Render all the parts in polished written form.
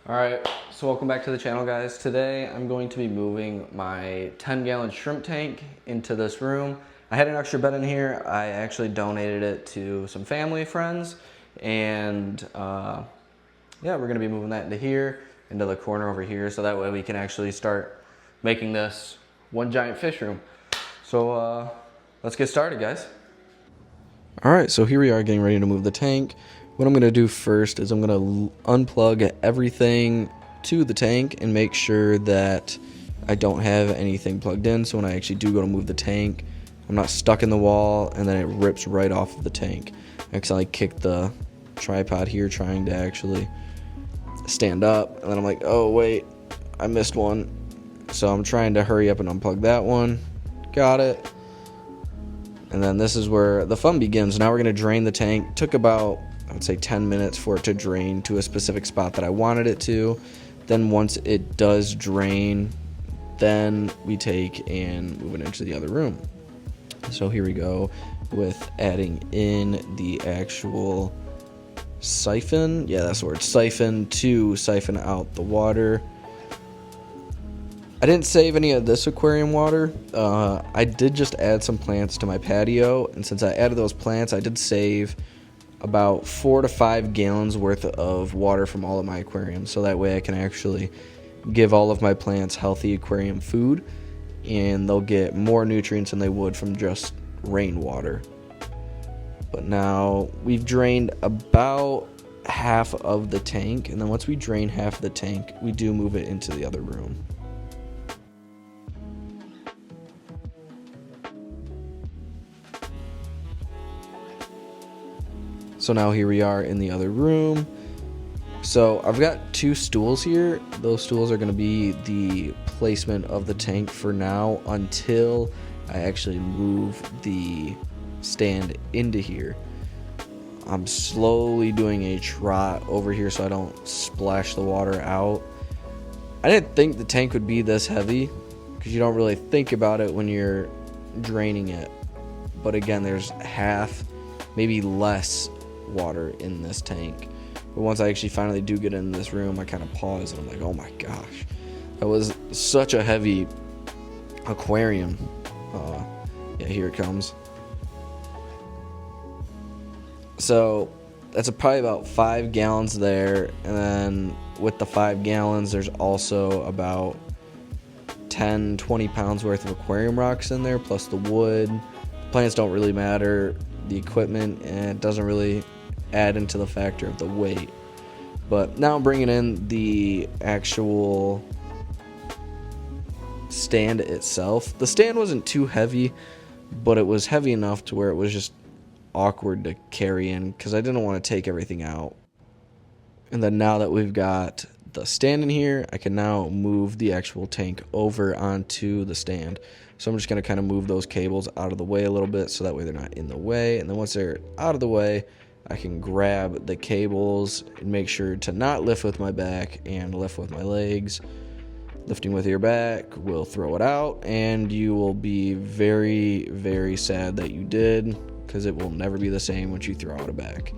Alright, so welcome back to the channel, guys. Today I'm going to be moving my 10-gallon shrimp tank into this room. I had an extra bed in here. I actually donated it to some family friends, and yeah, we're going to be moving that into here, into the corner over here, so that way we can actually start making this one giant fish room. So let's get started, guys. Alright, so here we are getting ready to move the tank. What I'm going to do first is I'm going to unplug everything to the tank and make sure that I don't have anything plugged in, so when I actually do go to move the tank, I'm not stuck in the wall and then it rips right off of the tank. I accidentally kicked the tripod here trying to actually stand up, and then I'm like, oh wait, I missed one. So I'm trying to hurry up and unplug that one. Got it. And then this is where the fun begins. Now we're going to drain the tank. Took about, I would say, 10 minutes for it to drain to a specific spot that I wanted it to. Then once it does drain, then we take and move it into the other room. So here we go with adding in the actual siphon. Yeah, that's the word, siphon, to siphon out the water. I didn't save any of this aquarium water. I did just add some plants to my patio, and since I added those plants, I did save about 4 to 5 gallons worth of water from all of my aquariums, so that way I can actually give all of my plants healthy aquarium food, and they'll get more nutrients than they would from just rainwater. But now we've drained about half of the tank, and then once we drain half of the tank, we do move it into the other room. So now here we are in the other room. So I've got 2 stools here. Those stools are going to be the placement of the tank for now until I actually move the stand into here. I'm slowly doing a trot over here so I don't splash the water out. I didn't think the tank would be this heavy because you don't really think about it when you're draining it. But again, there's half, maybe less water in this tank. But once I actually finally do get in this room, I kind of pause and I'm like, oh my gosh, that was such a heavy aquarium. Yeah, here it comes. So that's probably about 5 gallons there, and then with the 5 gallons there's also about 10-20 pounds worth of aquarium rocks in there, plus the wood. Plants don't really matter, the equipment, and it doesn't really add into the factor of the weight. But now I'm bringing in the actual stand itself. The stand wasn't too heavy, but it was heavy enough to where it was just awkward to carry in because I didn't want to take everything out. And then now that we've got the stand in here, I can now move the actual tank over onto the stand. So I'm just going to kind of move those cables out of the way a little bit so that way they're not in the way. And then once they're out of the way, I can grab the cables and make sure to not lift with my back and lift with my legs. Lifting with your back will throw it out, and you will be very, very sad that you did, because it will never be the same once you throw out a back.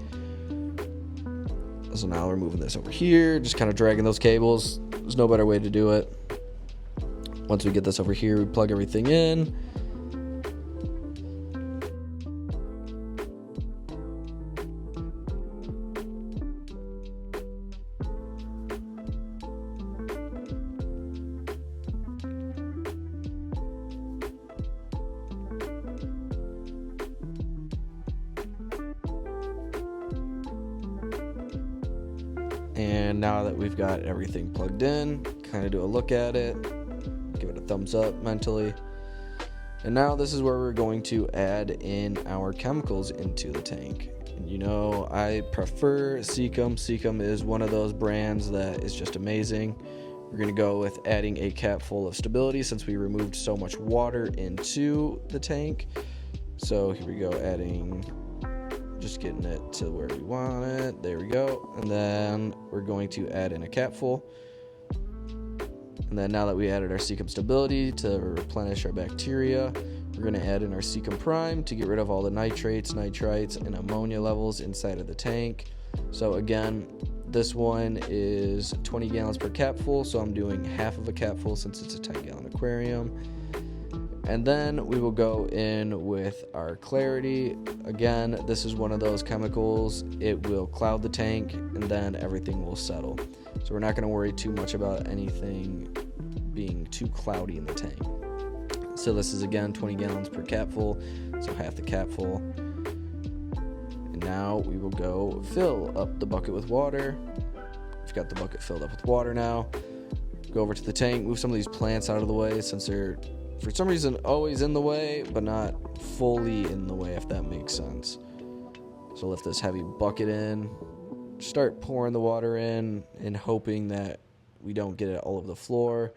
So now we're moving this over here, just kind of dragging those cables. There's no better way to do it. Once we get this over here, we plug everything in. And now that we've got everything plugged in, kind of do a look at it, give it a thumbs up mentally. And now this is where we're going to add in our chemicals into the tank. And you know, I prefer Seacom. Seacom is one of those brands that is just amazing. We're going to go with adding a cap full of stability since we removed so much water into the tank. So here we go, adding, just getting it to where we want it. There we go. And then we're going to add in a capful. And then now that we added our Seacom Stability to replenish our bacteria, we're going to add in our Seacom Prime to get rid of all the nitrates, nitrites, and ammonia levels inside of the tank. So again, this one is 20 gallons per capful, so I'm doing half of a capful since it's a 10-gallon aquarium. And then we will go in with our Clarity. Again, this is one of those chemicals. It will cloud the tank and then everything will settle. So we're not going to worry too much about anything being too cloudy in the tank. So this is again 20 gallons per capful, so half the capful. And now we will go fill up the bucket with water. We've got the bucket filled up with water now. Go over to the tank, move some of these plants out of the way since they're for some reason always in the way, but not fully in the way, if that makes sense. So lift this heavy bucket in, start pouring the water in and hoping that we don't get it all over the floor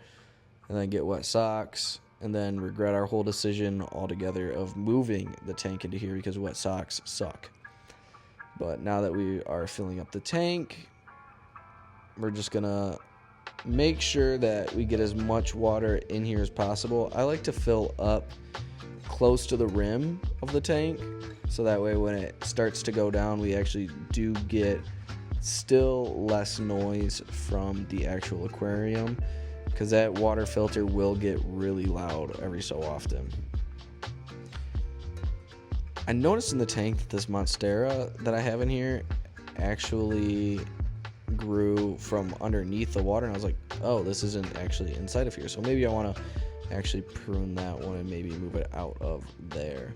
and then get wet socks and then regret our whole decision altogether of moving the tank into here because wet socks suck. But now that we are filling up the tank, we're just gonna make sure that we get as much water in here as possible. I like to fill up close to the rim of the tank, so that way when it starts to go down, we actually do get still less noise from the actual aquarium, because that water filter will get really loud every so often. I noticed in the tank that this Monstera that I have in here actually grew from underneath the water, and I was like, oh, this isn't actually inside of here, so maybe I want to actually prune that one and maybe move it out of there.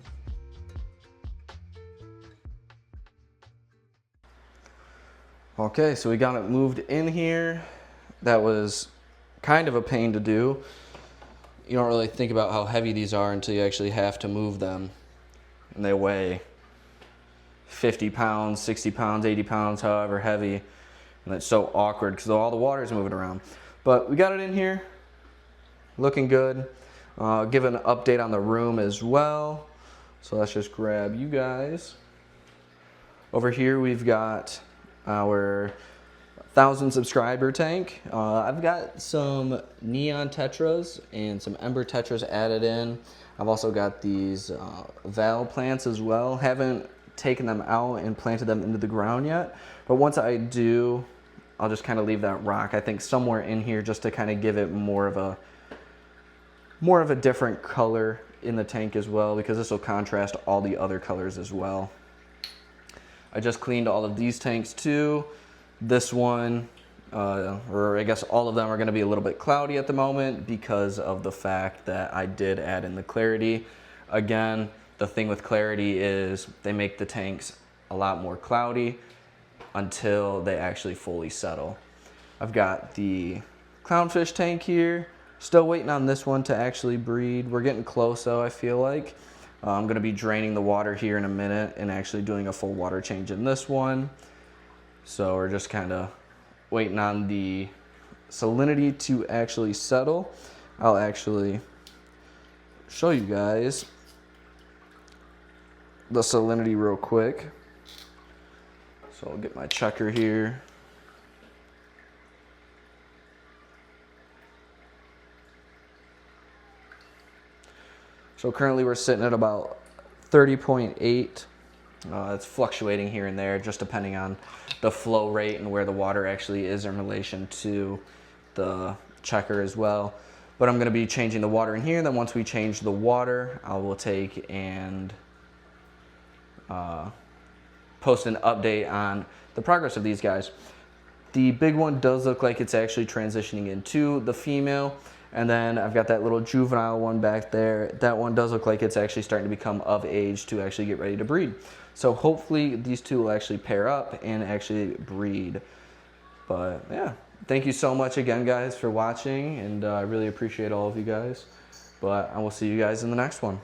Okay, so we got it moved in here. That was kind of a pain to do. You don't really think about how heavy these are until you actually have to move them, and they weigh 50 pounds, 60 pounds, 80 pounds, however heavy. And it's so awkward because all the water is moving around. But we got it in here, looking good. Give an update on the room as well. So let's just grab you guys. Over here we've got our 1,000 subscriber tank. I've got some neon tetras and some ember tetras added in. I've also got these val plants as well. Haven't taken them out and planted them into the ground yet, but once I do, I'll just kind of leave that rock, I think, somewhere in here just to kind of give it more of a different color in the tank as well, because this will contrast all the other colors as well. I just cleaned all of these tanks too. This one, or I guess all of them, are going to be a little bit cloudy at the moment because of the fact that I did add in the Clarity. Again, the thing with Clarity is they make the tanks a lot more cloudy until they actually fully settle. I've got the clownfish tank here. Still waiting on this one to actually breed. We're getting close though, I feel like. I'm going to be draining the water here in a minute and actually doing a full water change in this one. So we're just kind of waiting on the salinity to actually settle. I'll actually show you guys the salinity real quick. So I'll get my checker here. So currently we're sitting at about 30.8. It's fluctuating here and there just depending on the flow rate and where the water actually is in relation to the checker as well. But I'm going to be changing the water in here, and then once we change the water, I will take and post an update on the progress of these guys. The big one does look like it's actually transitioning into the female, and then I've got that little juvenile one back there. That one does look like it's actually starting to become of age to actually get ready to breed. So hopefully these two will actually pair up and actually breed. But yeah, thank you so much again, guys, for watching, and I really appreciate all of you guys. But I will see you guys in the next one.